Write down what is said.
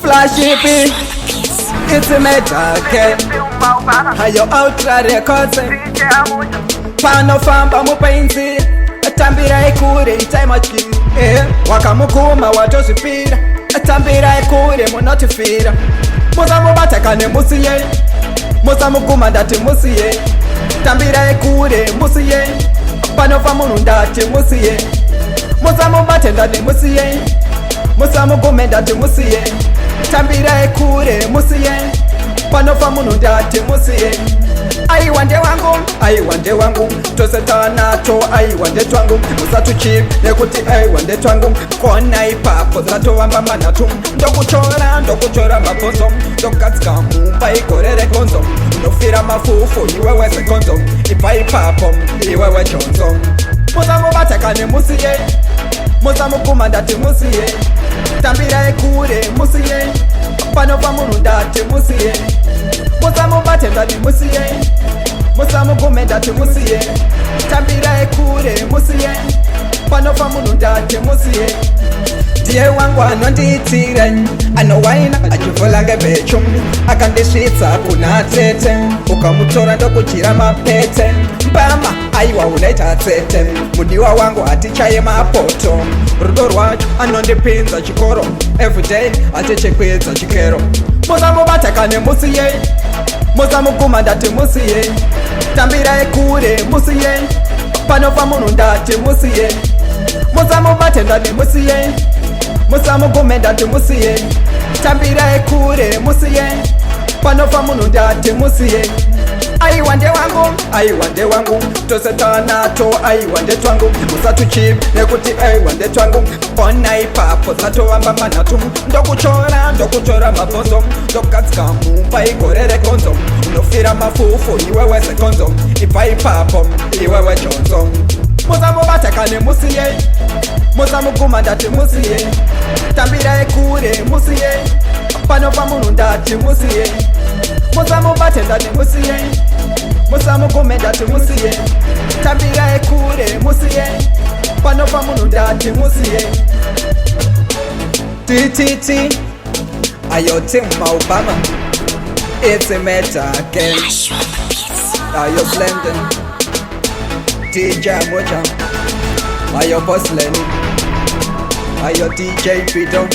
Flashy B, it's a medake. Hayo Ultra Records. Pano famba mupenzi, atambira ekure itaimachi. Wakamukuma watosipira, atambira ekure munotifira. Muza mubatekane Musiyei, muza muguma ndati Musiyei. Tambira ekure Musiyei, pano famunu ndati Musiyei. Muza mubate ndati Musiyei, muza mugume ndati Musiyei. Tambira ekure Musiyei, pano famunu ndati Musiyei. Ai wande wangu, tosetana to ai wande twangu. Musatu chip, nekuti ai wande twangu. Kona ipapo, zato wamba manatu. Ndokuchora mapozo. Ndokatsika mumba ikorere konzo. Nofira mafufu, iwewe sekonzo. Ipa ipapo, iwewe chonzo. Muza mubatekane Musiyei, muza muguma ndati Musiyei. Tambira ekure Musiyei, pano famunu ndati Musiyei. Muza mubate ndati Musiyei, muza mugume ndati Musiyei. Tambira ekure Musiyei, pano famunu ndati Musiyei. Ndiye wangu anonditire, anowaina achivola ngebecho. Akandisvitsa kuna tete, ukamutora ndokuchira mapete. Mbama aiwa unaita tsete, mudiwa wangu atichaye mapoto. Rudo rwacho anondipinza chikoro, everyday atichikwidza chikero. Muza mubatekane Musiyei, muza muguma ndati Musiyei. Tambira ekure Musiyei, pano famunu ndati Musiyei. Muza mubate ndati Musiyei, muza mugume ndati Musiyei. Tambira ekure Musiyei, pano famunu ndati Musiyei. Ai wande wangu, tosetana to ai wande twangu. Musatu chip, nekuti ai wande twangu. Kona ipapo, zato wamba manatu. Ndokuchora mapozo. Ndokatsika mumba ikorere konzo. Unofira mafufu, iwewe sekonzo. Ipa ipapo, iwewe chonzo. Muza mubatekane Musiyei, muza muguma ndati Musiyei. Tambira ekure Musiyei, pano famunu ndati Musiyei. Muza mubate ndati Musiyei, muza mugume ndati Musiyei. Tambira ekure Musiyei, pano famunu ndati Musiyei. TTT, ayo Tim Obama. It's a meta again. Ayo blending. DJ Moja. Ayo Boss Lenny. Ayo DJ Pido.